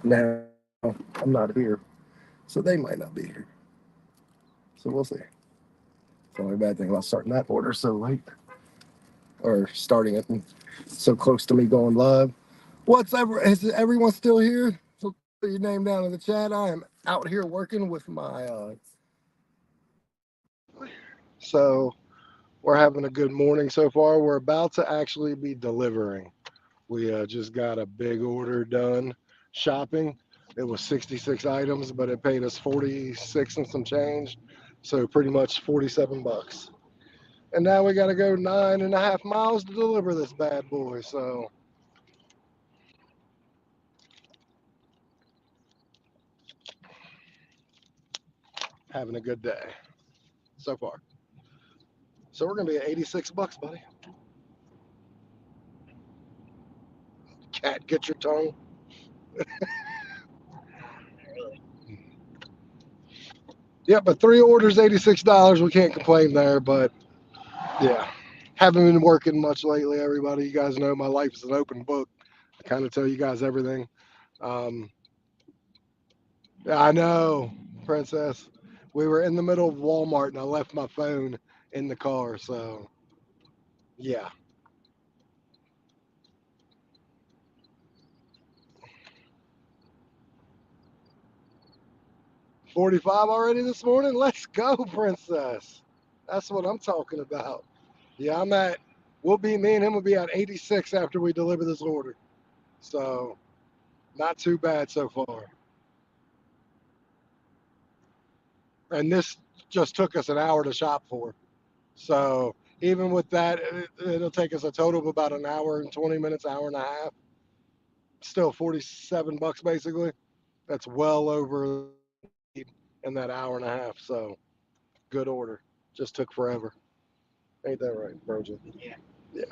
Now, I'm not here, so they might not be here. So we'll see. It's the only bad thing about starting that order so late or starting it so close to me going live. Is everyone still here? So put your name down in the chat. I am out here working with my so we're having a good morning so far. We're about to actually be delivering. We just got a big order done shopping. It was 66 items, but it paid us 46 and some change. So pretty much 47 bucks. And now we got to go 9.5 miles to deliver this bad boy. So having a good day so far. So we're going to be at 86 bucks, buddy. Cat, get your tongue. Yeah, but 3 orders, $86. We can't complain there. But yeah, haven't been working much lately, everybody. You guys know my life is an open book. I kind of tell you guys everything. Um, I know, Princess. We were in the middle of Walmart and I left my phone in the car. So yeah. 45 already this morning? Let's go, Princess. That's what I'm talking about. Yeah, me and him will be at 86 after we deliver this order. So, not too bad so far. And this just took us an hour to shop for. So, even with that, it'll take us a total of about an hour and 20 minutes, hour and a half. Still 47 bucks basically. That's well over in that hour and a half. So, good order. Just took forever. Ain't that right, Virgin? Yeah.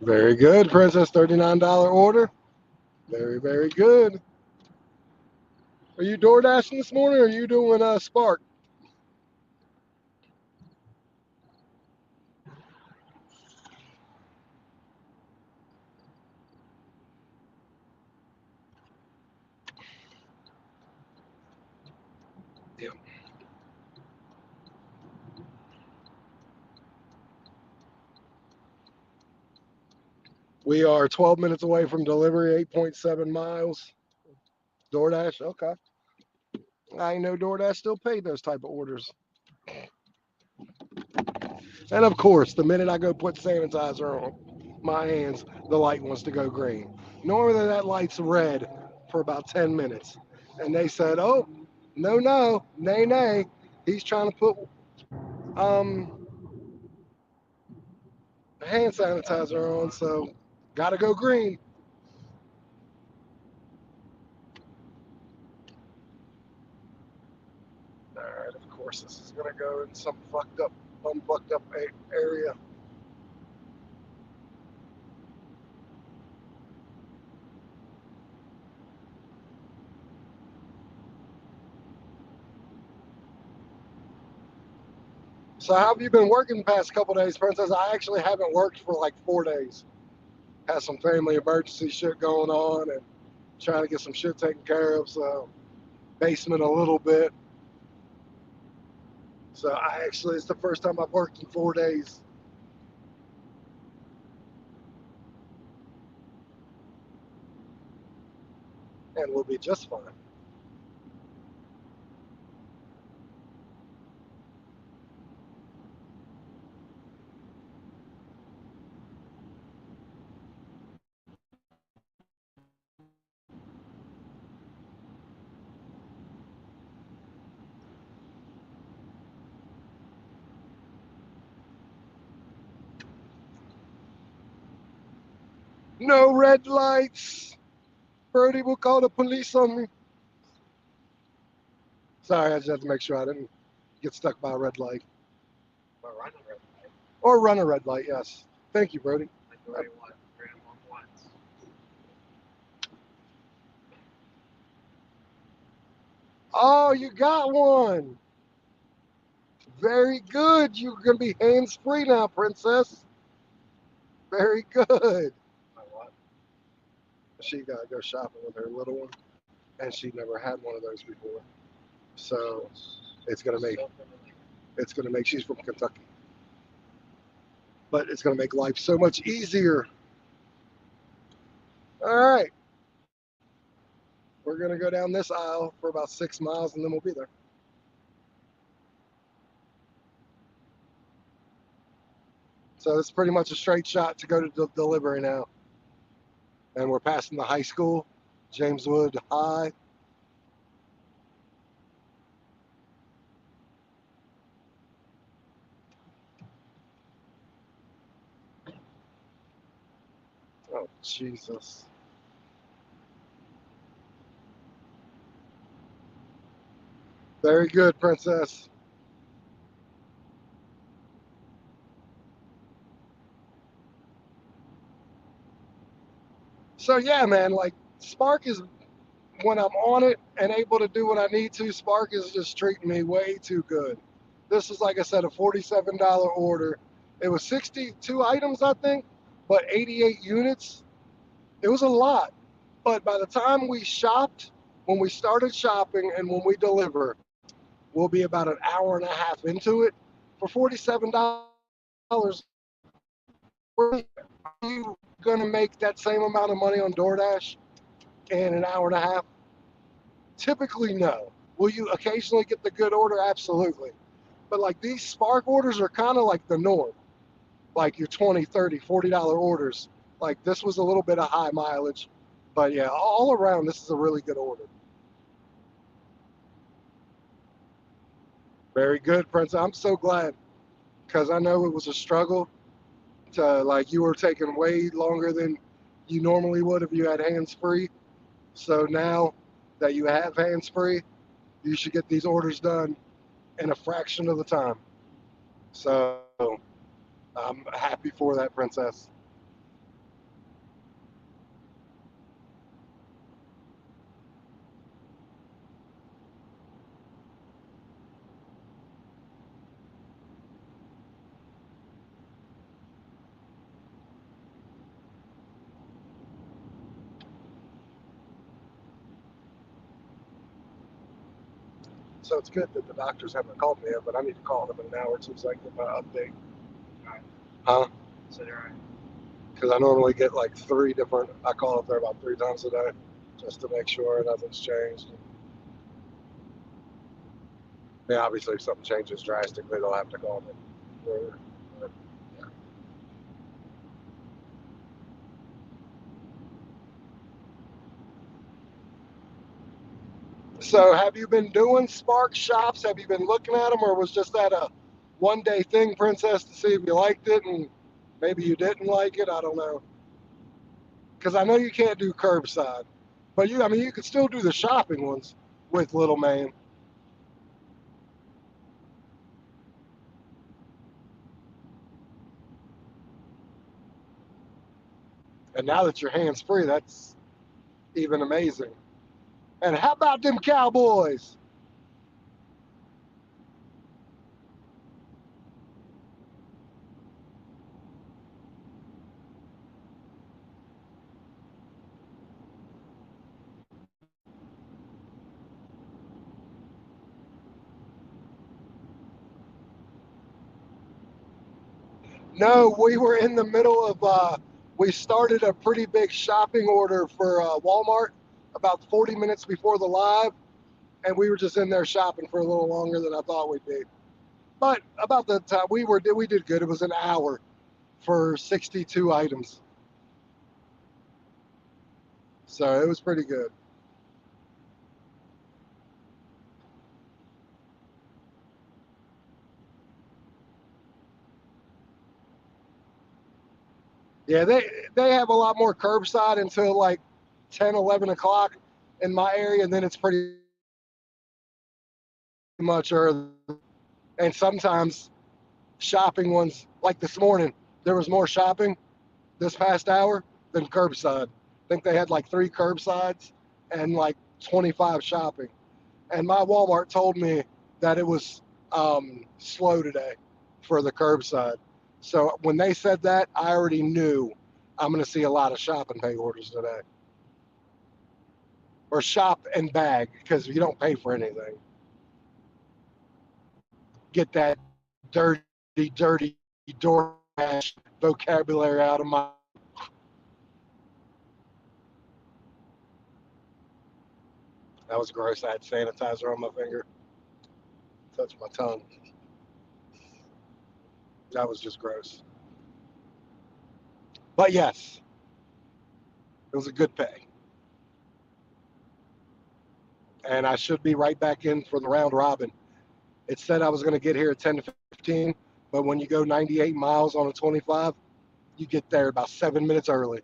Very good, Princess. $39 order. Very, very good. Are you door dashing this morning or are you doing Spark? Yeah. We are 12 minutes away from delivery, 8.7 miles. DoorDash, okay. I know DoorDash still paid those type of orders. And of course, the minute I go put sanitizer on my hands, the light wants to go green. Normally that light's red for about 10 minutes. And they said, oh, no, no, nay, nay. He's trying to put um, hand sanitizer on, so gotta go green. All right, of course, this is gonna go in some fucked up area. So how have you been working the past couple days, Princess? I actually haven't worked for like 4 days. Had some family emergency shit going on and trying to get some shit taken care of. So basement a little bit. So it's the first time I've worked in 4 days, and we'll be just fine. No red lights. Brody will call the police on me. Sorry, I just have to make sure I didn't get stuck by a red light. Or run a red light, yes. Thank you, Brody. Oh, you got one. Very good. You're going to be hands free now, Princess. Very good. She got to go shopping with her little one, and she never had one of those before. So it's gonna make she's from Kentucky, but it's gonna make life so much easier. All right, we're gonna go down this aisle for about 6 miles, and then we'll be there. So it's pretty much a straight shot to go to delivery now. And we're passing the high school, Jameswood High. Oh, Jesus. Very good, Princess. So, yeah, man, like Spark is, when I'm on it and able to do what I need to, Spark is just treating me way too good. This is, like I said, a $47 order. It was 62 items, I think, but 88 units. It was a lot. But by the time we shopped, when we started shopping and when we deliver, we'll be about an hour and a half into it. For $47, are you going to make that same amount of money on DoorDash in an hour and a half? Typically, no. Will you occasionally get the good order? Absolutely. But like these Spark orders are kind of like the norm, like your 20, 30, $40 orders. Like this was a little bit of high mileage. But yeah, all around, this is a really good order. Very good, Prince. I'm so glad because I know it was a struggle to, like, you were taking way longer than you normally would if you had hands free. So now that you have hands free, you should get these orders done in a fraction of the time. So I'm happy for that, Princess. So it's good that the doctors haven't called me yet, but I need to call them in an hour or two so I can get my update. Right. Huh? So you're right. Because I normally get like three different, I call up there about 3 times a day just to make sure nothing's changed. Yeah, obviously, if something changes drastically, they'll have to call me. Yeah. So, have you been doing Spark shops? Have you been looking at them, or was just that a 1 day thing, Princess, to see if you liked it and maybe you didn't like it? I don't know. Because I know you can't do curbside, but I mean, you could still do the shopping ones with Little Man. And now that your hands free, that's even amazing. And how about them Cowboys? No, we were in the middle of, we started a pretty big shopping order for Walmart about 40 minutes before the live, and we were just in there shopping for a little longer than I thought we'd be. But about the time we did good. It was an hour for 62 items, so it was pretty good. Yeah, they have a lot more curbside until like 10, 11 o'clock in my area, and then it's pretty much early. And sometimes shopping ones, like this morning, there was more shopping this past hour than curbside. I think they had like 3 curbsides and like 25 shopping. And my Walmart told me that it was slow today for the curbside. So when they said that, I already knew I'm going to see a lot of shop and pay orders today. or shop and bag because you don't pay for anything. Get that dirty, dirty DoorDash vocabulary out of my. That was gross. I had sanitizer on my finger. Touched my tongue. That was just gross. But yes, it was a good pay. And I should be right back in for the round robin. It said I was going to get here at 10 to 15, but when you go 98 miles on a 25, you get there about 7 minutes early.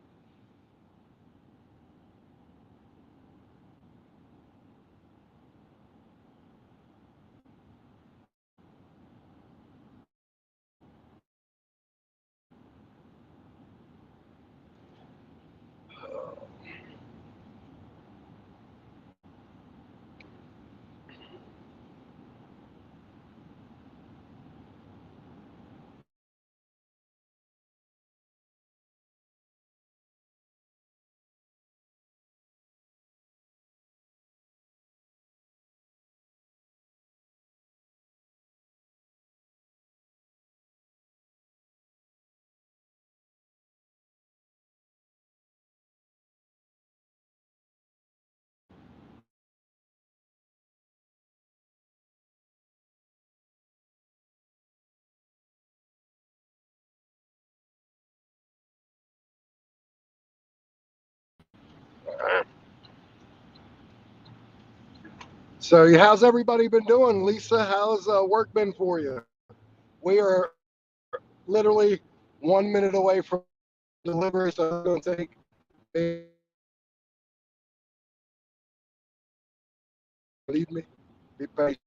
So, how's everybody been doing? Lisa, how's work been for you? We are literally 1 minute away from delivery, so it's going to take me. Believe me, be patient.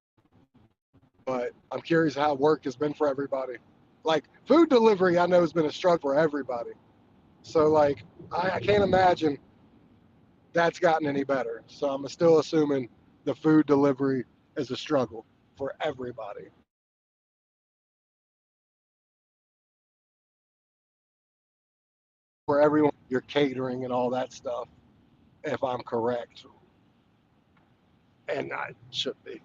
But I'm curious how work has been for everybody. Like food delivery, I know has been a struggle for everybody. So, like, I can't imagine that's gotten any better. So, I'm still assuming the food delivery is a struggle for everybody. For everyone, you're catering and all that stuff, if I'm correct. And I should be.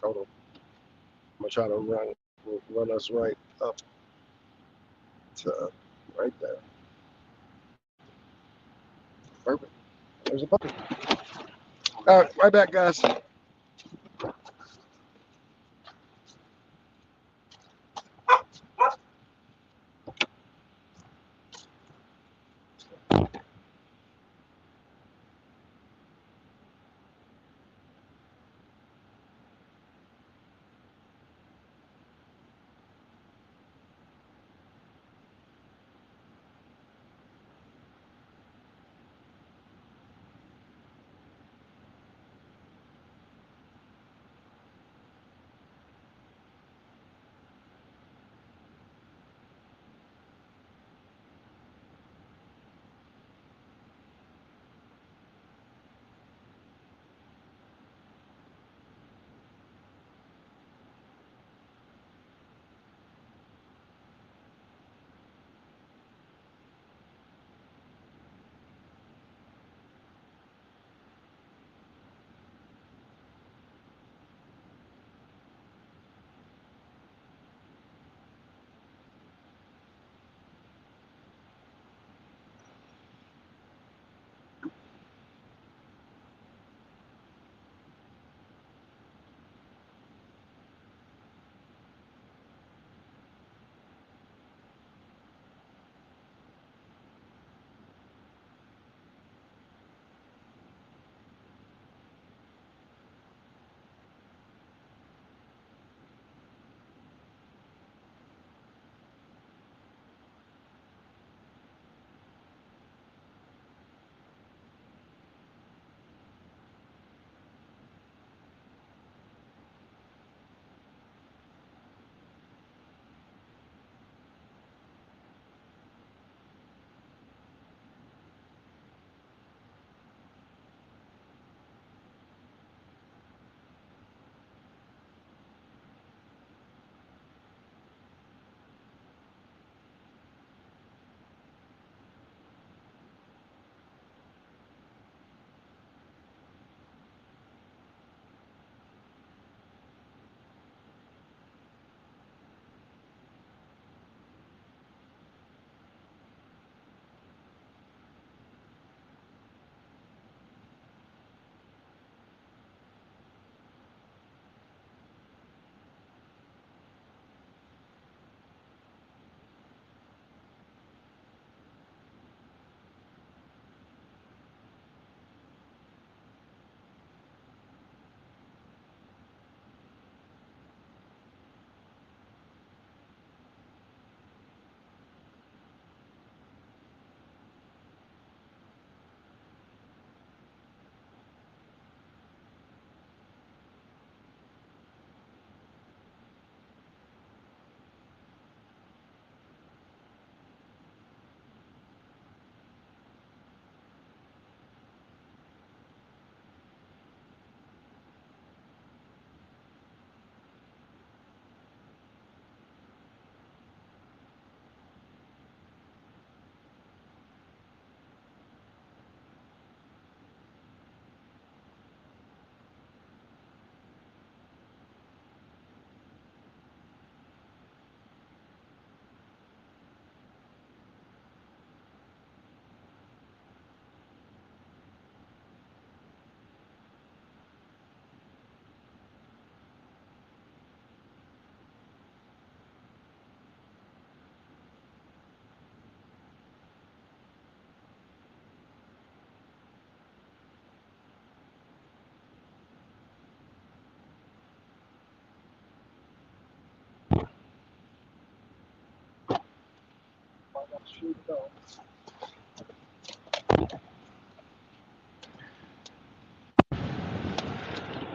Total. I'm gonna try to run us right up to right there. Perfect. There's a button. All right, right back, guys.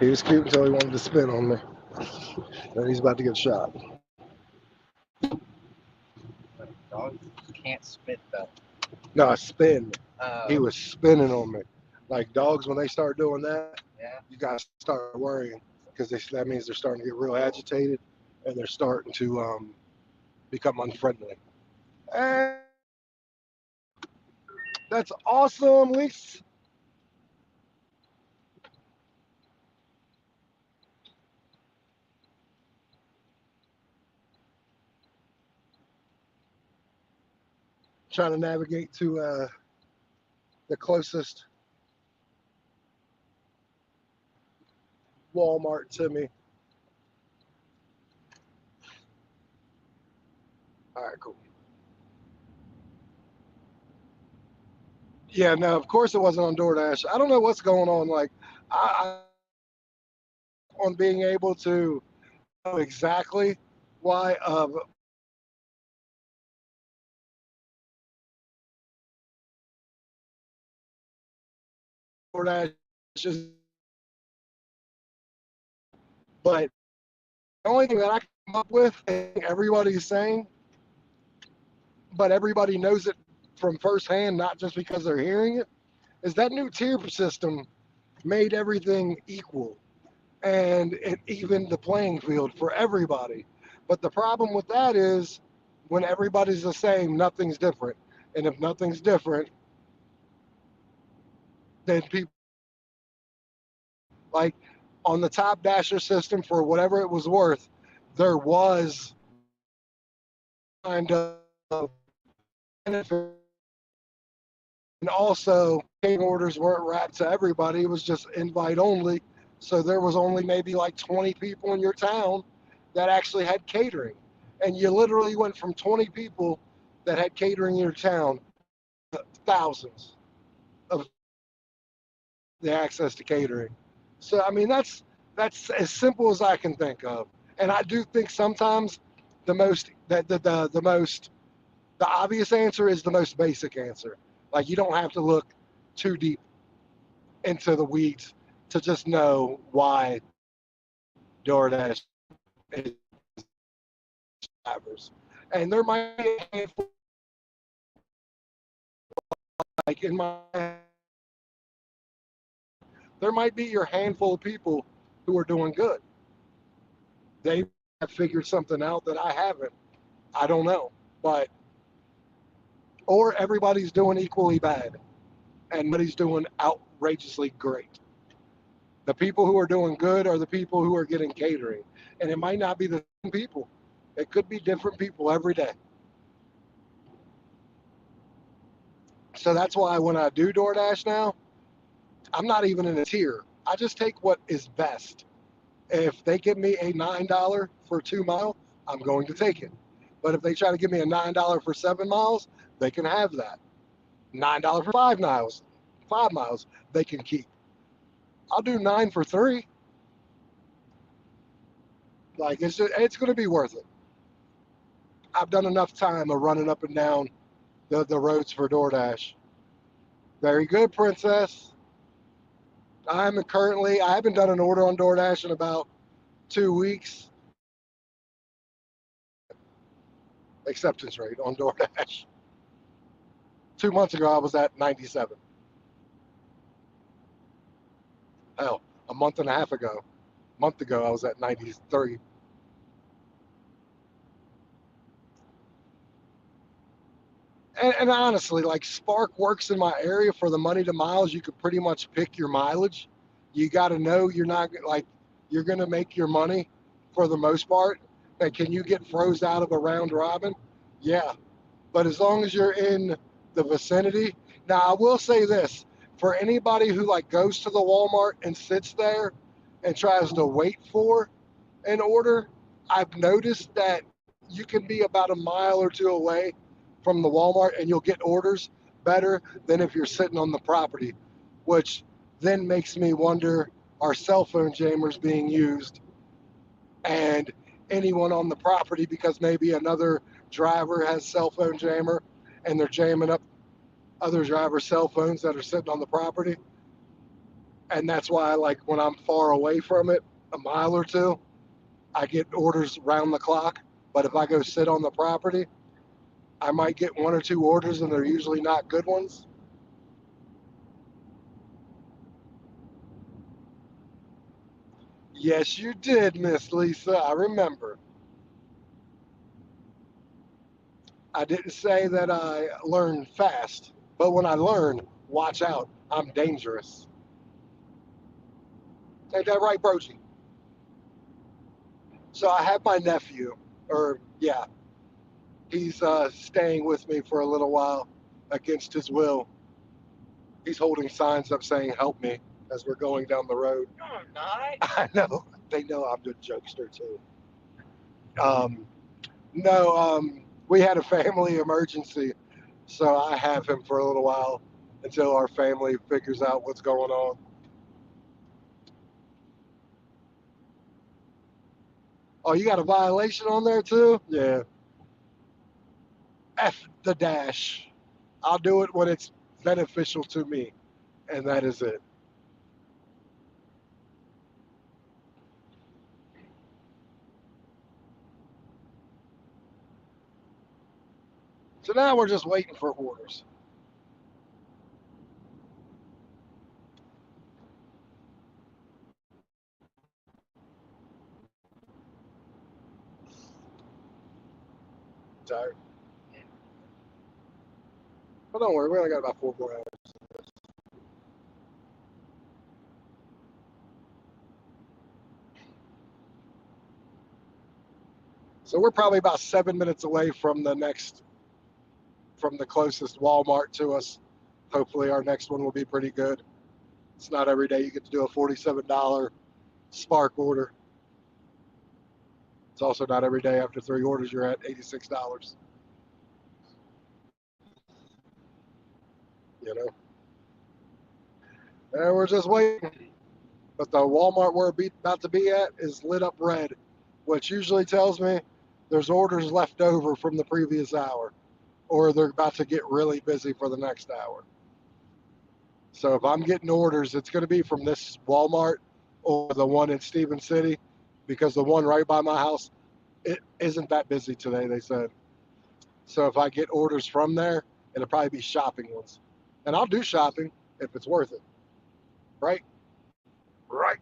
He was cute until he wanted to spin on me. Then he's about to get shot. Dogs can't spit though. No, spin. He was spinning on me. Like dogs, when they start doing that, Yeah. you got to start worrying because that means they're starting to get real agitated and they're starting to become unfriendly. And that's awesome, Leaks. Trying to navigate to the closest Walmart to me. All right, cool. Yeah, no, of course it wasn't on DoorDash. I don't know what's going on. Like, I on being able to know exactly why DoorDash is, but the only thing that I come up with, everybody's saying, but everybody knows it from firsthand, not just because they're hearing it, is that new tier system made everything equal and it evened the playing field for everybody. But the problem with that is when everybody's the same, nothing's different. And if nothing's different, then people like on the top dasher system for whatever it was worth, there was kind of benefit. And also, orders weren't wrapped to everybody. It was just invite only. So there was only maybe like 20 people in your town that actually had catering. And you literally went from 20 people that had catering in your town to thousands of the access to catering. So I mean that's as simple as I can think of. And I do think sometimes the most that the most the obvious answer is the most basic answer. Like you don't have to look too deep into the weeds to just know why DoorDash is drivers. And there might be a handful, like in my, there might be your handful of people who are doing good. They have figured something out that I haven't. I don't know, but or everybody's doing equally bad, and nobody's doing outrageously great. The people who are doing good are the people who are getting catering, and it might not be the same people. It could be different people every day. So that's why when I do DoorDash now, I'm not even in a tier. I just take what is best. If they give me a $9 for 2 mile, I'm going to take it. But if they try to give me a $9 for 7 miles, they can have that. $9 for 5 miles, 5 miles, they can keep. I'll do 9 for 3. Like it's going to be worth it. I've done enough time of running up and down the roads for DoorDash. Very good, Princess. I haven't done an order on DoorDash in about 2 weeks. Acceptance rate on DoorDash. 2 months ago, I was at 97. Hell, a month and a half ago, I was at 93. And honestly, like Spark works in my area for the money to miles. You could pretty much pick your mileage. You got to know you're not like you're going to make your money for the most part. And can you get froze out of a round robin? Yeah, but as long as you're in the vicinity. Now, I will say this for anybody who like goes to the Walmart and sits there and tries to wait for an order, I've noticed that you can be about a mile or two away from the Walmart and you'll get orders better than if you're sitting on the property, which then makes me wonder are cell phone jammers being used and anyone on the property because maybe another driver has cell phone jammer and they're jamming up other drivers' cell phones that are sitting on the property. And that's why, like, when I'm far away from it, a mile or two, I get orders round the clock. But if I go sit on the property, I might get one or two orders, and they're usually not good ones. Yes, you did, Miss Lisa. I remember. I didn't say that I learned fast, but when I learn, watch out. I'm dangerous. Ain't that right, Brogy? So I have my nephew, or yeah, he's staying with me for a little while against his will. He's holding signs up saying, "Help me," as we're going down the road. No, I'm not. I know. They know I'm a jokester, too. Um, no, we had a family emergency, so I have him for a little while until our family figures out what's going on. Oh, you got a violation on there, too? Yeah. F the dash. I'll do it when it's beneficial to me, and that is it. So now we're just waiting for orders. Tired. But don't worry, we only got about 4 more hours. So we're probably about 7 minutes away from the closest Walmart to us. Hopefully our next one will be pretty good. It's not every day you get to do a $47 Spark order. It's also not every day after 3 orders you're at $86. You know, and we're just waiting. But the Walmart we're about to be at is lit up red, which usually tells me there's orders left over from the previous hour, or they're about to get really busy for the next hour. So if I'm getting orders, it's going to be from this Walmart or the one in Stevens City, because the one right by my house, it isn't that busy today, they said. So if I get orders from there, it'll probably be shopping ones. And I'll do shopping if it's worth it. Right? Right.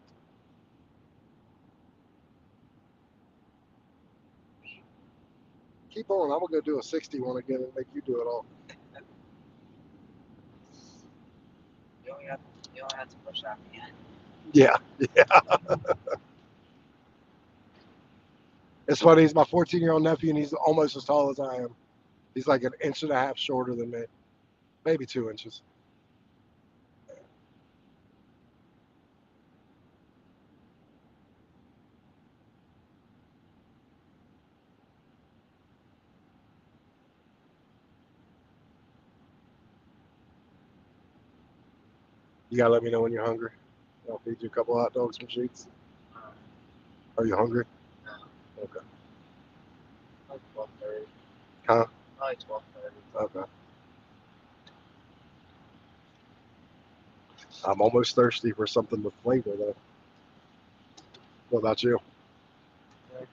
Keep on. I'm going to go do a 60 one again and make you do it all. You only have, you only have to push out again. Yeah. It's funny. He's my 14-year-old nephew, and he's almost as tall as I am. He's like an inch and a half shorter than me, maybe 2 inches. You got to let me know when you're hungry. I'll feed you a couple hot dogs from Sheets. Um, Are you hungry? no, Okay. like 12:30. Huh? Probably 12:30. Okay. I'm almost thirsty for something with flavor, though. What about you? There's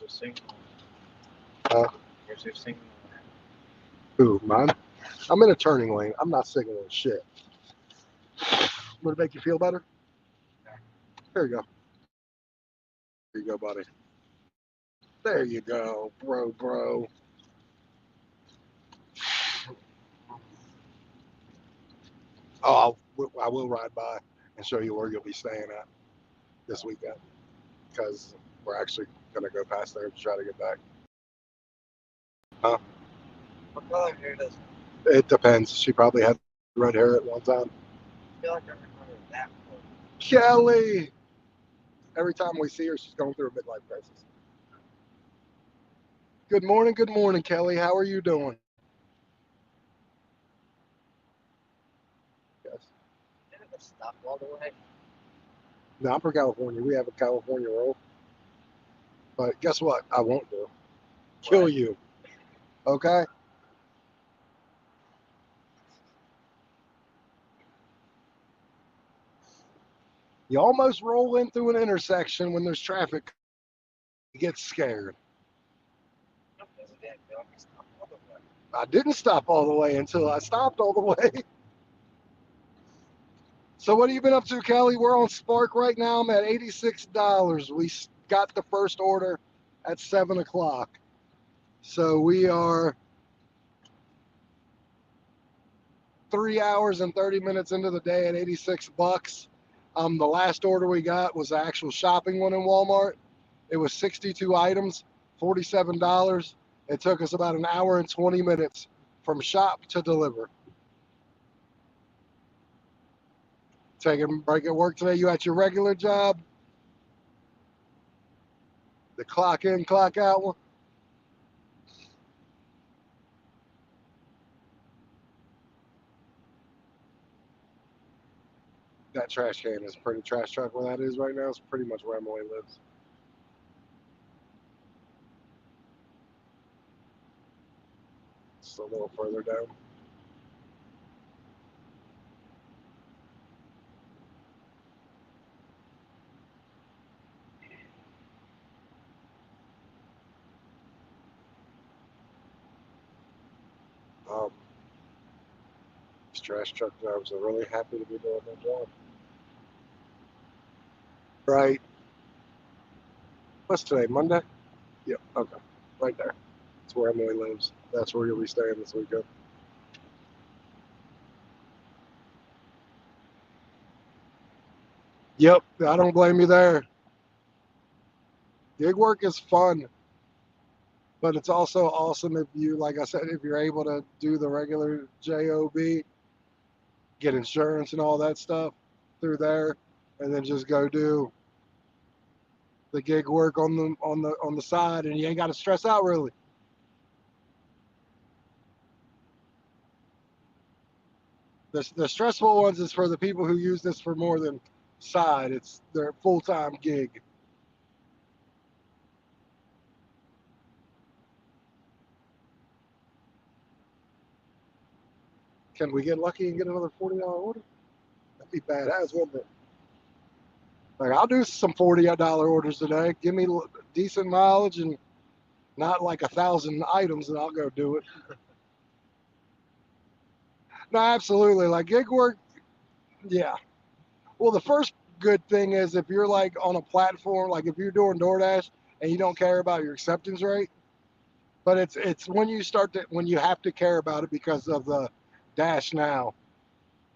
your signal. Huh? There's your signal. Who, mine? I'm in a turning lane. I'm not signaling shit. Would it make you feel better? There you go. There you go, buddy. There you go, bro. Oh, I will ride by and show you where you'll be staying at this weekend, because we're actually going to go past there to try to get back. Huh? What color hair does It depends. She probably had red hair at one time. I feel like I remember that before? Kelly! Every time we see her, she's going through a midlife crisis. Good morning, Kelly. How are you doing? Yes. Didn't it stop all the way? No, I'm from California. We have a California roll. But guess what? I won't do. Kill What? you. Okay? You almost roll in through an intersection when there's traffic. You get scared. There's a damn film. It's not all the way. I didn't stop all the way until I stopped all the way. So what have you been up to, Kelly? We're on Spark right now. I'm at $86. We got the first order at 7 o'clock. So we are 3 hours and 30 minutes into the day at 86 bucks. The last order we got was the actual shopping one in Walmart. It was 62 items, $47. It took us about an hour and 20 minutes from shop to deliver. Taking a break at work today. You at your regular job? The clock in, clock out one? That trash can is pretty trash truck where that is right now. It's pretty much where Emily lives. It's a little further down. Um, these trash truck drivers are really happy to be doing their job. Right. What's today? Monday? Yep. Okay. Right there. That's where Emily lives. That's where you'll be staying this weekend. Yep. I don't blame you there. Gig work is fun, but it's also awesome if you, like I said, if you're able to do the regular job, get insurance and all that stuff through there, and then just go do the gig work on the side, and you ain't got to stress out really. The stressful ones is for the people who use this for more than side. It's their full time gig. Can we get lucky and get another $40 order? That'd be badass, wouldn't it? Like I'll do some $40 orders today. Give me decent mileage and not like 1,000 items, and I'll go do it. No, absolutely. Like gig work, yeah. Well, the first good thing is if you're like on a platform, like if you're doing DoorDash and you don't care about your acceptance rate, but it's when you start to when you have to care about it because of the Dash Now.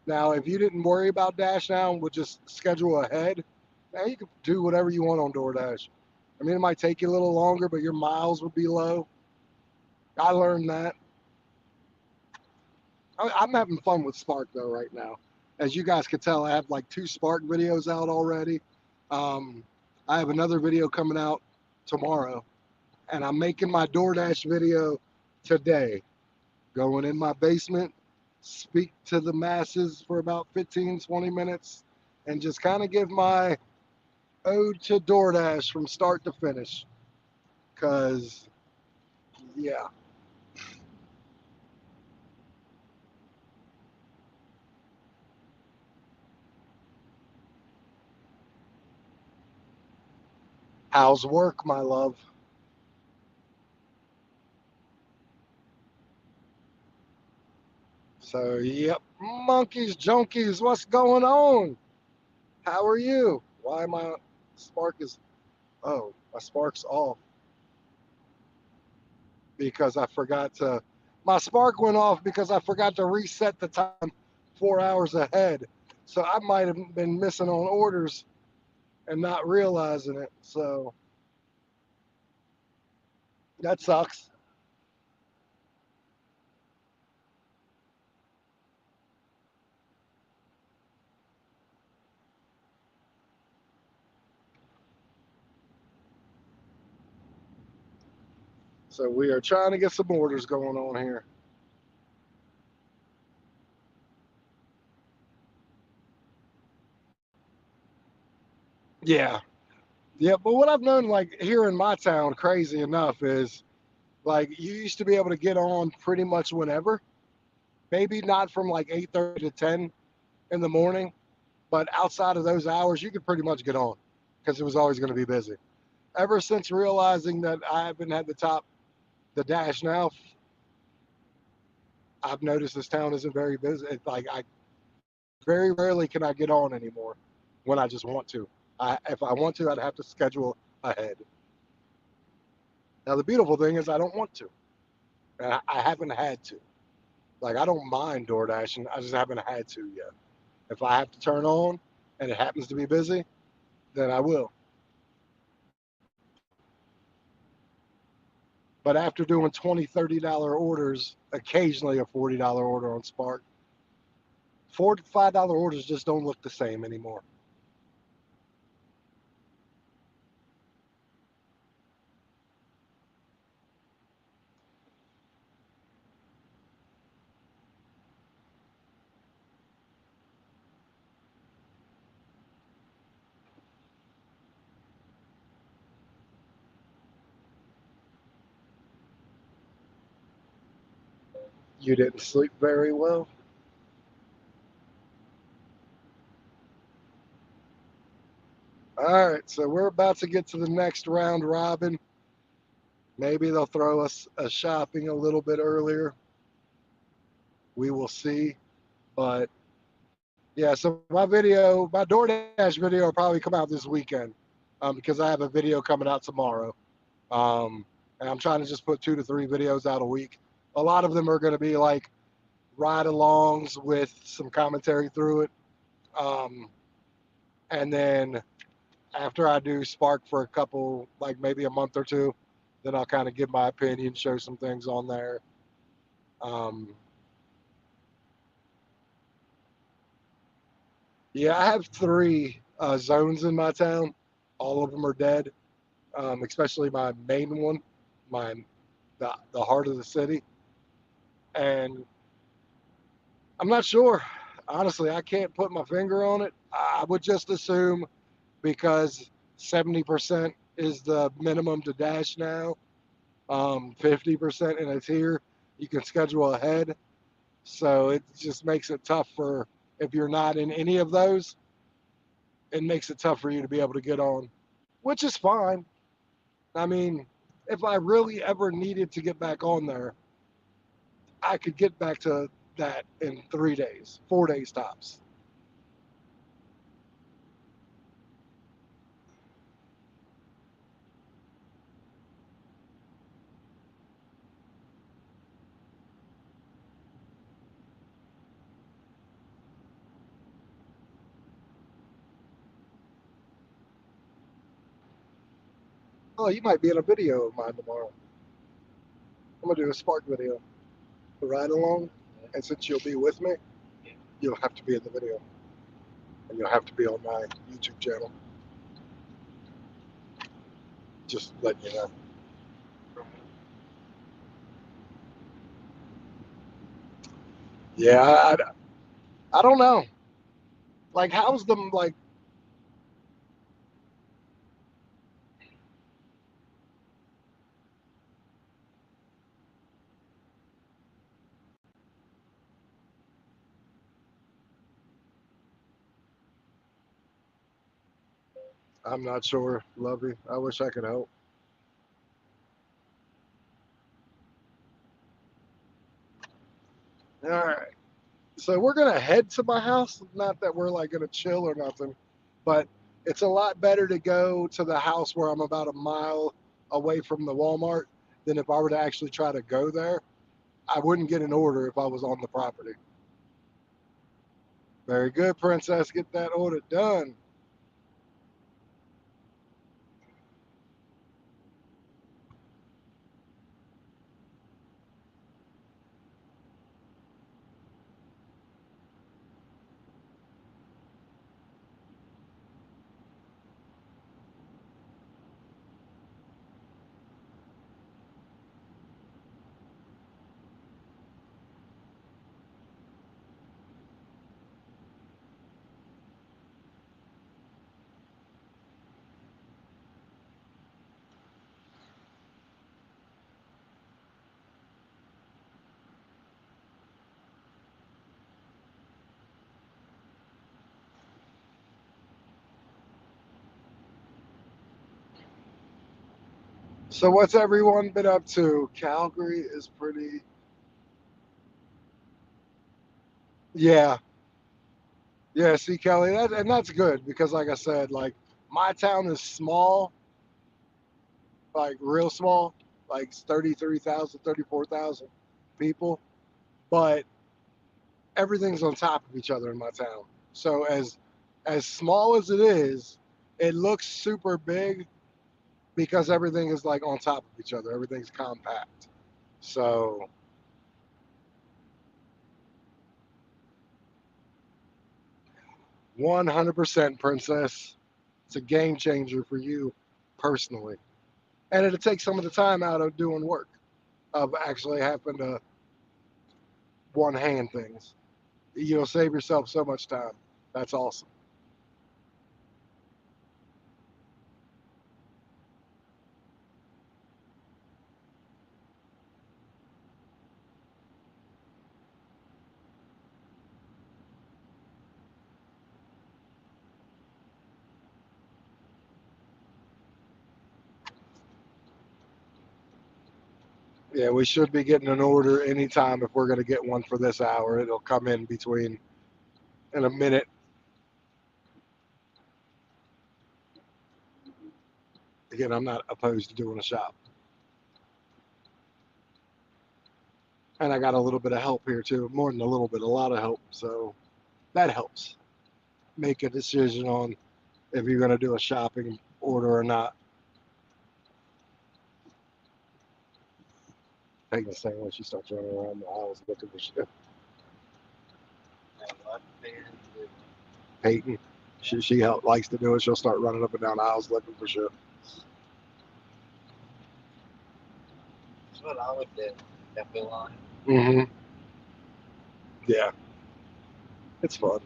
Now, if you didn't worry about Dash Now and would just schedule ahead, now you could do whatever you want on DoorDash. I mean, it might take you a little longer, but your miles would be low. I learned that. I'm having fun with Spark though right now. As you guys can tell, I have like 2 Spark videos out already. Um, I have another video coming out tomorrow, and I'm making my DoorDash video today. Going in my basement, speak to the masses for about 15, 20 minutes, and just kind of give my ode to DoorDash from start to finish. Because, yeah, how's work, my love? So, yep, monkeys, junkies, what's going on? How are you? Why my spark is, oh, my spark's off because I forgot to, my spark went off because I forgot to reset the time 4 hours ahead. So I might have been missing on orders and not realizing it. So that sucks. So we are trying to get some orders going on here. Yeah. Yeah, but what I've known, like here in my town, crazy enough, is like you used to be able to get on pretty much whenever. Maybe not from like 8:30 to 10 in the morning, but outside of those hours, you could pretty much get on because it was always going to be busy. Ever since realizing that I haven't had the dash now, I've noticed this town isn't very busy. It's like I very rarely can I get on anymore when I just want to. If I want to, I'd have to schedule ahead. Now the beautiful thing is I don't want to. I haven't had to. Like I don't mind door dashing. I just haven't had to yet. If I have to turn on and it happens to be busy, then I will. But after doing 20, $30 orders, occasionally a $40 order on Spark, $4 to $5 orders just don't look the same anymore. You didn't sleep very well. All right, so we're about to get to the next round robin. Maybe they'll throw us a shopping a little bit earlier. We will see. But yeah, so my DoorDash video will probably come out this weekend because I have a video coming out tomorrow. And I'm trying to just put 2 to 3 videos out a week. A lot of them are going to be like ride-alongs with some commentary through it. Um, and then after I do Spark for a couple, like maybe a month or two, then I'll kind of give my opinion, show some things on there. Um, yeah, I have 3 zones in my town. All of them are dead, especially my main one, my the heart of the city. And I'm not sure. Honestly, I can't put my finger on it. I would just assume because 70% is the minimum to dash now, 50% in a tier, you can schedule ahead. So it just makes it tough for if you're not in any of those, it makes it tough for you to be able to get on, which is fine. I mean, if I really ever needed to get back on there, I could get back to that in 3 days, 4 days tops. Oh, you might be in a video of mine tomorrow. I'm gonna do a Spark video, a ride along, and since you'll be with me, you'll have to be in the video, and you'll have to be on my YouTube channel. Just letting you know. Yeah, I don't know. Like, how's the like? I'm not sure, Lovey. I wish I could help. All right. So we're gonna head to my house. Not that we're like gonna chill or nothing, but it's a lot better to go to the house where I'm about a mile away from the Walmart than if I were to actually try to go there. I wouldn't get an order if I was on the property. Very good, Princess. Get that order done. So what's everyone been up to? Calgary is pretty. Yeah, yeah. See, Kelly, and that's good because, like I said, like my town is small, like real small, like 33,000, 34,000 people, but everything's on top of each other in my town. So as small as it is, it looks super big because everything is like on top of each other. Everything's compact. So 100% princess. It's a game changer for you personally. And it'll take some of the time out of doing work, of actually having to one hand things. You'll save yourself so much time. That's awesome. Yeah, we should be getting an order anytime if we're going to get one for this hour. It'll come in between in a minute. Again, I'm not opposed to doing a shop. And I got a little bit of help here too, more than a little bit, a lot of help. So that helps make a decision on if you're going to do a shopping order or not. Peyton's saying when she starts running around the house looking for shit. Peyton, she likes to do it. She'll start running up and down the aisles looking for shit. That's what I would do. If we line. Mm-hmm. Yeah, it's fun.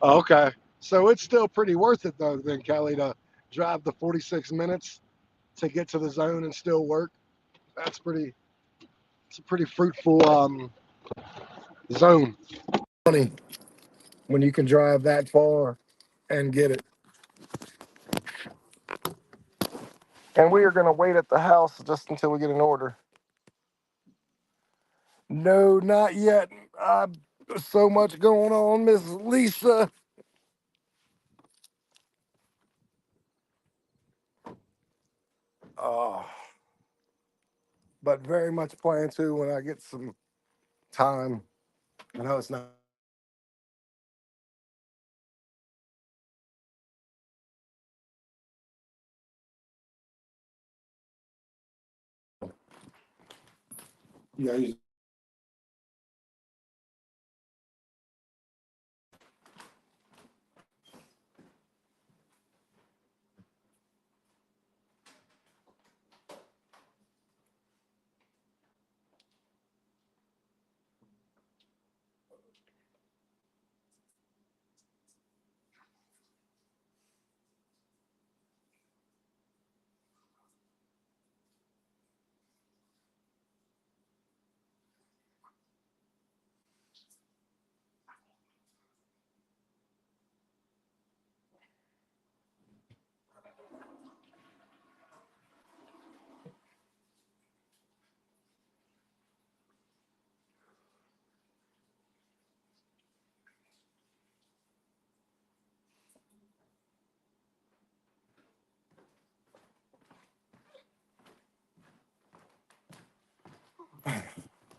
Okay, so it's still pretty worth it though, then Kelly, to drive the 46 minutes to get to the zone and still work. That's pretty. It's a pretty fruitful zone. Funny when you can drive that far and get it. And we are going to wait at the house just until we get an order. No, not yet. So much going on, Miss Lisa. Uh, but very much plan to when I get some time. I know it's not. Yeah.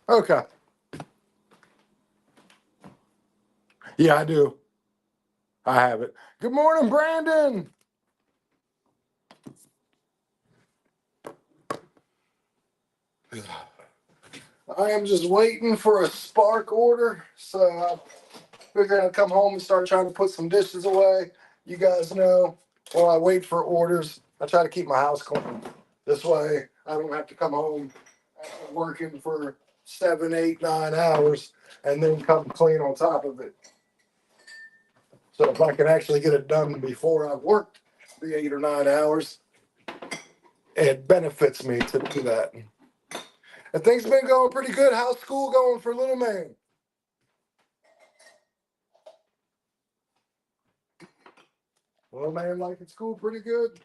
Okay. Yeah, I do. I have it. Good morning, Brandon. I am just waiting for a spark order. So Figuring I'd come home and start trying to put some dishes away. You guys know, while I wait for orders, I try to keep my house clean. This way, I don't have to come home after working for 7, 8, 9 hours and then come clean on top of it. So if I can actually get it done before I've worked the 8 or 9 hours, it benefits me to do that. And things been going pretty good. How's school going for little man? Little man liking school pretty good.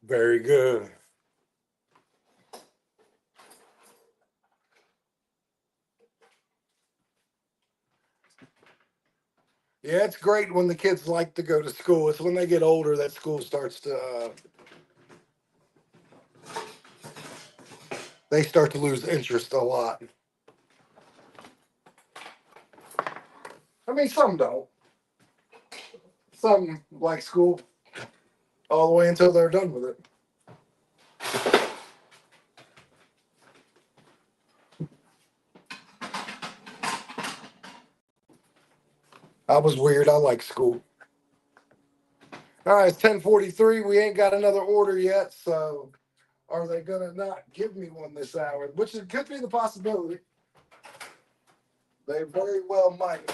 Very good. Yeah, it's great when the kids like to go to school. It's when they get older that school starts to, they start to lose interest a lot. I mean, some don't. Some like school all the way until they're done with it. I was weird. I like school. All right, it's 10:43. We ain't got another order yet, so are they gonna not give me one this hour? Which could be the possibility. They very well might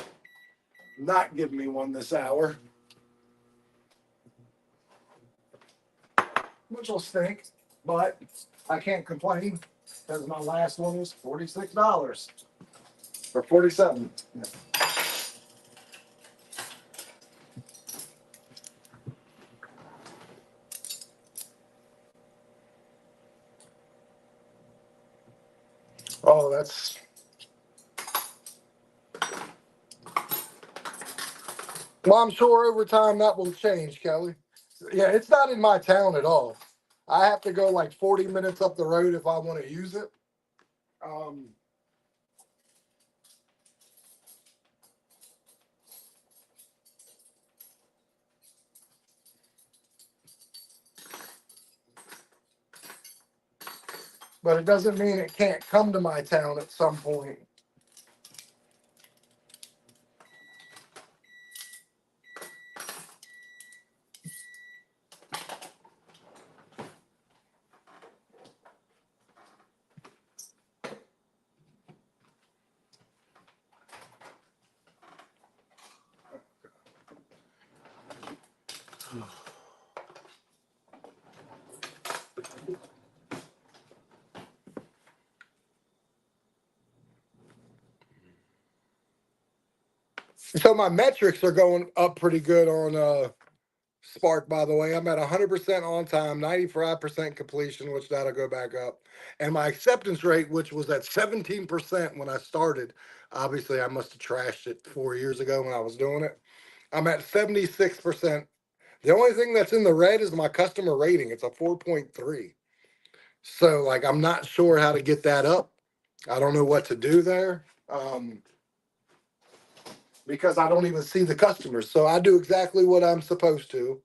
not give me one this hour, which will stink. But I can't complain because my last one was $46 or 47. Oh, that's. Well, I'm sure over time that will change, Kelly. Yeah, it's not in my town at all. I have to go like 40 minutes up the road if I want to use it. Um, but it doesn't mean it can't come to my town at some point. So my metrics are going up pretty good on Spark, by the way. I'm at 100% on time, 95% completion, which that'll go back up. And my acceptance rate, which was at 17% when I started, obviously I must have trashed it 4 years ago when I was doing it. I'm at 76%. The only thing that's in the red is my customer rating. It's a 4.3. So, like, I'm not sure how to get that up. I don't know what to do there. Because I don't even see the customers. So I do exactly what I'm supposed to,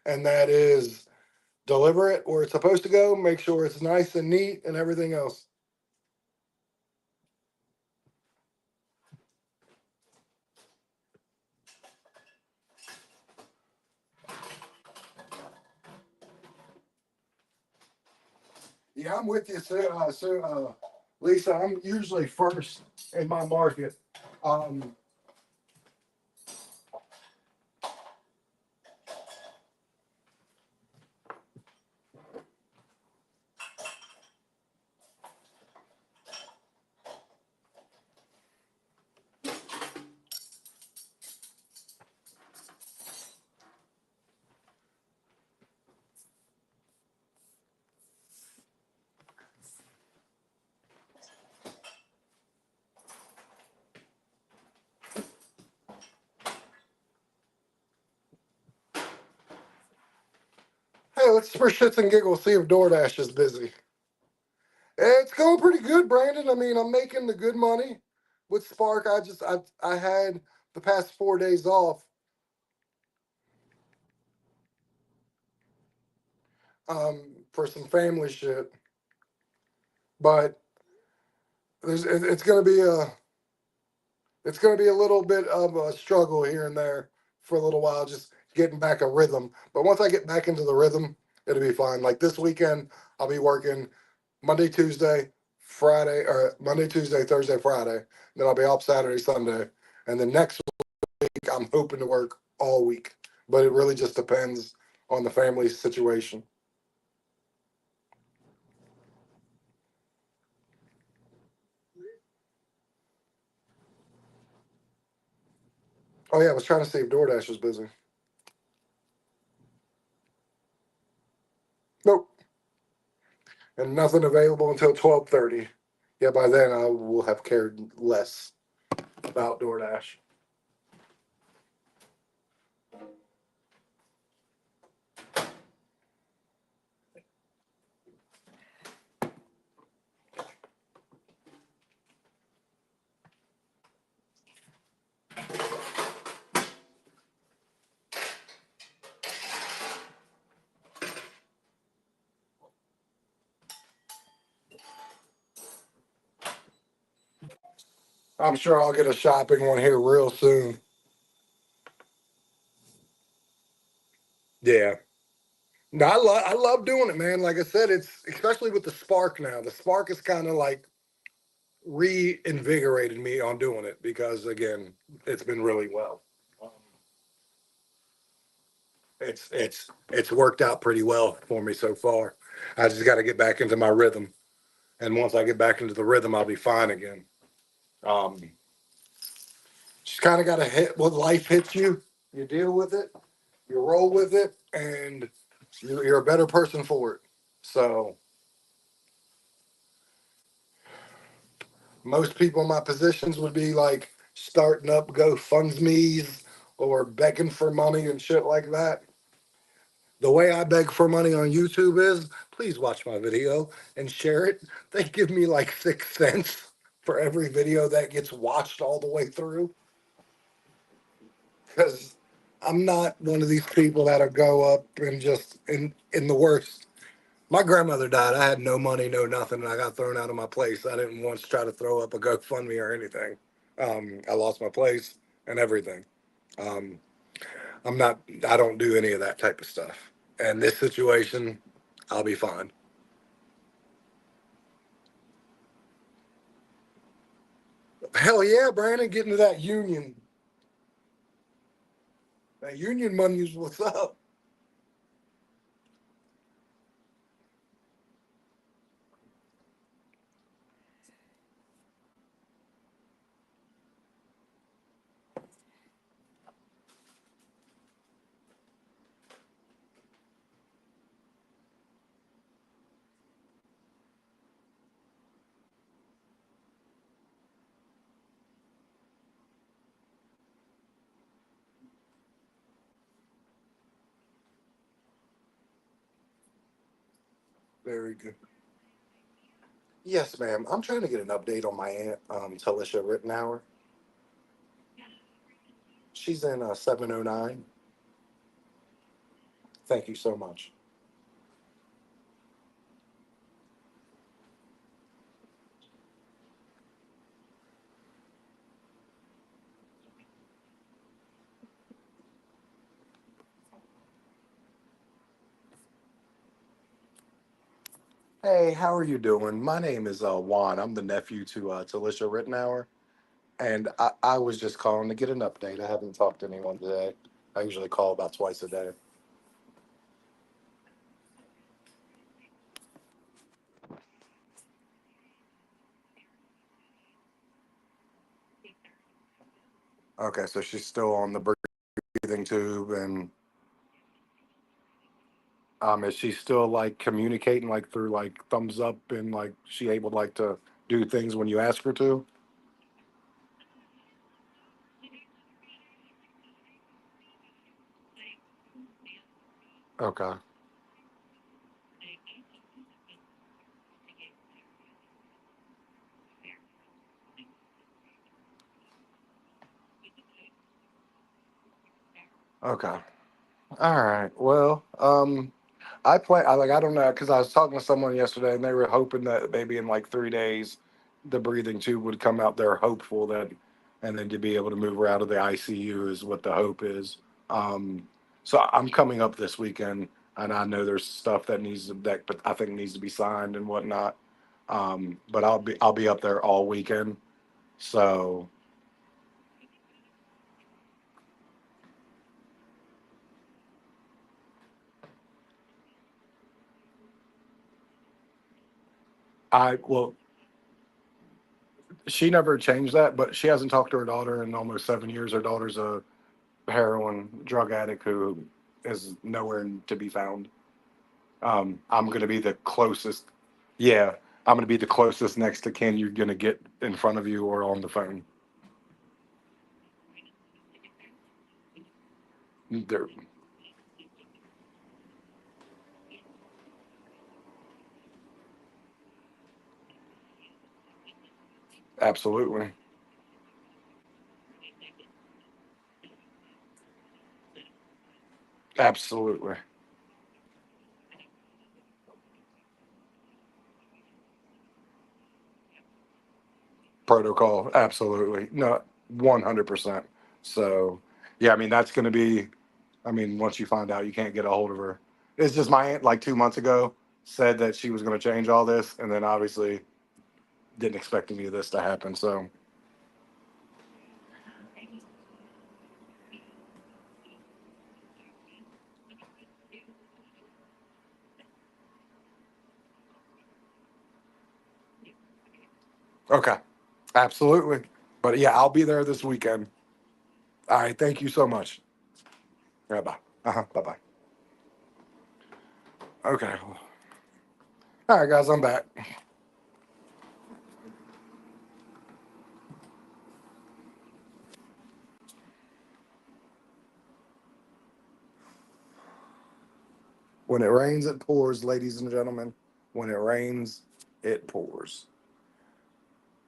and that is deliver it where it's supposed to go, make sure it's nice and neat and everything else. Yeah, I'm with you, Lisa. I'm usually first in my market. Um, hey, let's for shits and giggles see if DoorDash is busy. It's going pretty good, Brandon. I mean, I'm making the good money with Spark. I had the past 4 days off for some family shit, but it's gonna be a little bit of a struggle here and there for a little while, just getting back a rhythm. But once I get back into the rhythm, it'll be fine. Like this weekend, I'll be working Monday, Tuesday, Friday, or Monday, Tuesday, Thursday, Friday. Then I'll be off Saturday, Sunday, and then next week I'm hoping to work all week. But it really just depends on the family situation. Oh yeah, I was trying to see if DoorDash was busy. Nope, and nothing available until 12:30. Yeah, by then I will have cared less about DoorDash. I'm sure I'll get a shopping one here real soon. Yeah. No, I love doing it, man. Like I said, it's especially with the Spark now. The Spark is kind of like reinvigorated me on doing it because again, it's been really well. Um, it's worked out pretty well for me so far. I just got to get back into my rhythm, and once I get back into the rhythm, I'll be fine again. Um, just kind of got to hit what life hits you. You deal with it, you roll with it, and you're a better person for it. So most people in my positions would be like starting up GoFundMe's or begging for money and shit like that. The way I beg for money on YouTube is please watch my video and share it. They give me like 6 cents for every video that gets watched all the way through. Because I'm not one of these people that'll go up and just in the worst. My grandmother died. I had no money, no nothing, and I got thrown out of my place. I didn't once try to throw up a GoFundMe or anything. I lost my place and everything. Um, I'm not. I don't do any of that type of stuff. And this situation, I'll be fine. Hell yeah, Brandon, get into that union. That union money is what's up. Very good. Yes, ma'am. I'm trying to get an update on my aunt, Talisha Rittenhour. She's in 709. Thank you so much. Hey, how are you doing? My name is Juan. I'm the nephew to Talisha Rittenhour, and I was just calling to get an update. I haven't talked to anyone today. I usually call about twice a day. Okay, so she's still on the breathing tube, and is she still like communicating like through like thumbs up and like she able like to do things when you ask her to? Okay. Okay. All right. Well, I don't know because I was talking to someone yesterday and they were hoping that maybe in like 3 days the breathing tube would come out. They're hopeful that, and then to be able to move her out of the ICU is what the hope is. So I'm coming up this weekend, and I know there's stuff that I think needs to be signed and whatnot. But I'll be up there all weekend. So I well, she never changed that, but she hasn't talked to her daughter in almost 7 years. Her daughter's a heroin drug addict who is nowhere to be found. I'm going to be the closest. Yeah, I'm going to be the closest next to kin you're going to get in front of you or on the phone. There, absolutely, absolutely. Protocol, absolutely. No, 100%. So, yeah, I mean, that's going to be, I mean, once you find out you can't get a hold of her, it's just my aunt, like 2 months ago, said that she was going to change all this. And then obviously didn't expect any of this to happen. So, okay, absolutely. But yeah, I'll be there this weekend. All right. Thank you so much. All right. Bye. Bye bye. Okay. All right, guys, I'm back. When it rains, it pours, ladies and gentlemen. When it rains, it pours.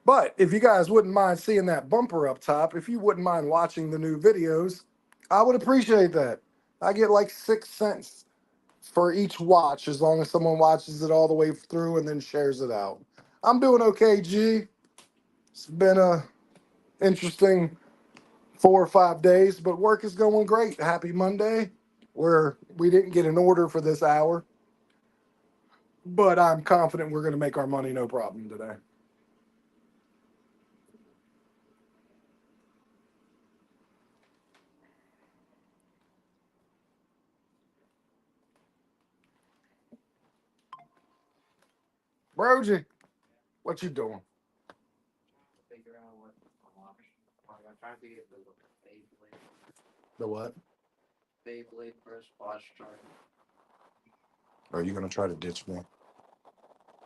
But if you guys wouldn't mind seeing that bumper up top, if you wouldn't mind watching the new videos, I would appreciate that. I get like 6 cents for each watch as long as someone watches it all the way through and then shares it out. I'm doing okay, G. It's been a interesting 4 or 5 days, but work is going great. Happy Monday. We didn't get an order for this hour, but I'm confident we're going to make our money no problem today. Brogy, what you doing? Figure out what watch. I'm trying to get the Beyblade, The what? Beyblade first watch charger. Are you going to try to ditch me?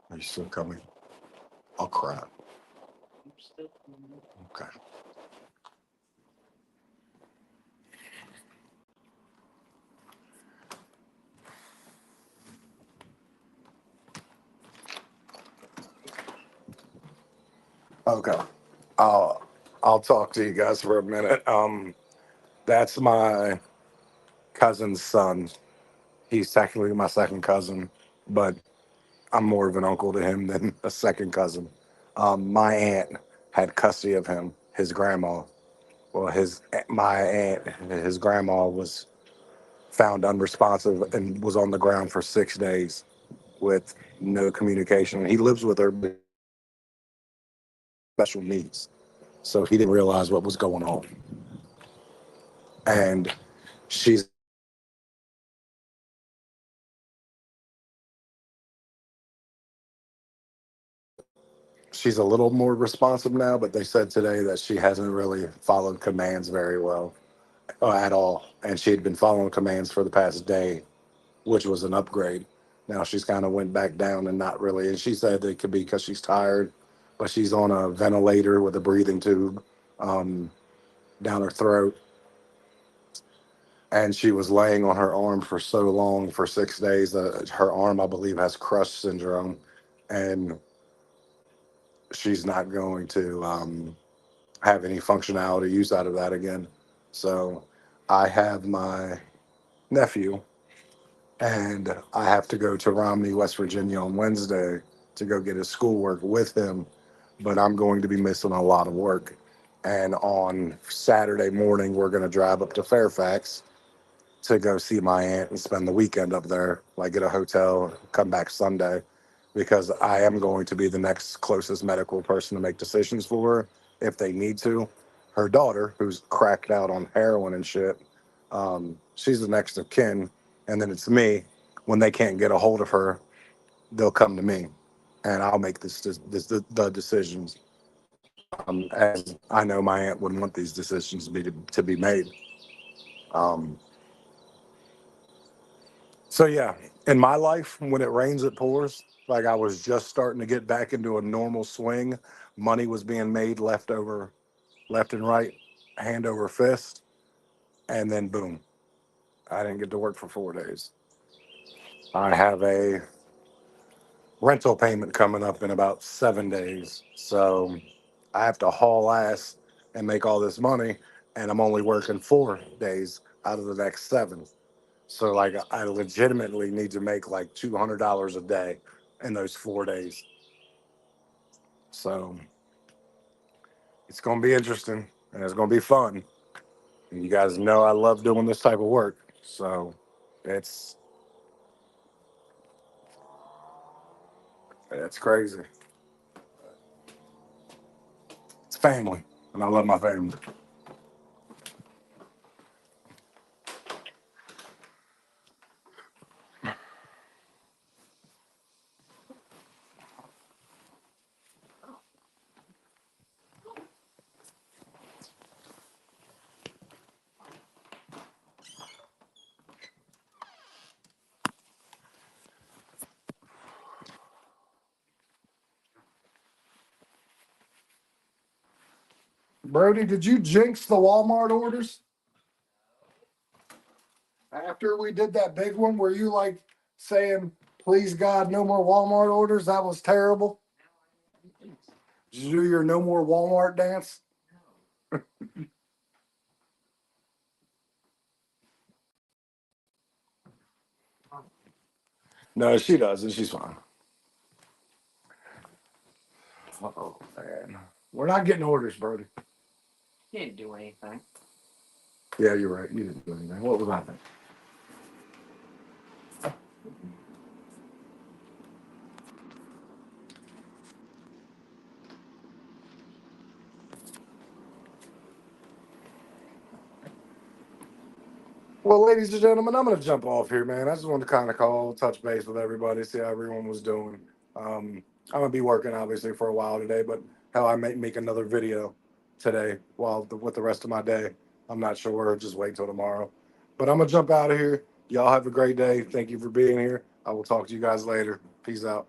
Are you still coming? Oh, crap. I'm still. Okay. Okay. I'll I'll talk to you guys for a minute. That's my cousin's son. He's technically my second cousin, but I'm more of an uncle to him than a second cousin. My aunt had custody of him. His grandma. Well, his my aunt, his grandma was found unresponsive and was on the ground for 6 days with no communication. He lives with her, but special needs, so he didn't realize what was going on. And she's she's a little more responsive now, but they said today that she hasn't really followed commands very well at all, and she had been following commands for the past day, which was an upgrade. Now she's kind of went back down and not really. And she said it could be because she's tired, but she's on a ventilator with a breathing tube um, down her throat, and she was laying on her arm for so long for 6 days that her arm, I believe, has crush syndrome, and she's not going to have any functionality use out of that again. So I have my nephew, and I have to go to Romney, West Virginia on Wednesday to go get his schoolwork with him. But I'm going to be missing a lot of work. And on Saturday morning, we're going to drive up to Fairfax to go see my aunt and spend the weekend up there, like get a hotel, come back Sunday, because I am going to be the next closest medical person to make decisions for her if they need to. Her daughter, who's cracked out on heroin and shit, she's the next of kin. And then it's me. When they can't get a hold of her, they'll come to me, and I'll make the decisions. As I know my aunt would want these decisions to be made. Um, So yeah, in my life, when it rains, it pours. Like I was just starting to get back into a normal swing. Money was being made left over, left and right, hand over fist, and then boom, I didn't get to work for 4 days. I have a rental payment coming up in about 7 days, so I have to haul ass and make all this money, and I'm only working 4 days out of the next seven. So like I legitimately need to make like $200 a day in those 4 days. So it's gonna be interesting and it's gonna be fun. And you guys know I love doing this type of work. So it's crazy. It's family, and I love my family. Brody, did you jinx the Walmart orders? After we did that big one, were you like saying, please God, no more Walmart orders? That was terrible. Did you do your no more Walmart dance? No, she doesn't. She's fine. Oh man. We're not getting orders, Brody. You didn't do anything. Yeah, you're right. You didn't do anything. What was I thinking? Well, ladies and gentlemen, I'm gonna jump off here, man. I just wanted to kind of call, touch base with everybody, see how everyone was doing. I'm gonna be working obviously for a while today, but hell, I may make another video today with the rest of my day. I'm not sure. Just wait till tomorrow. But I'm gonna jump out of here. Y'all have a great day. Thank you for being here. I will talk to you guys later. Peace out.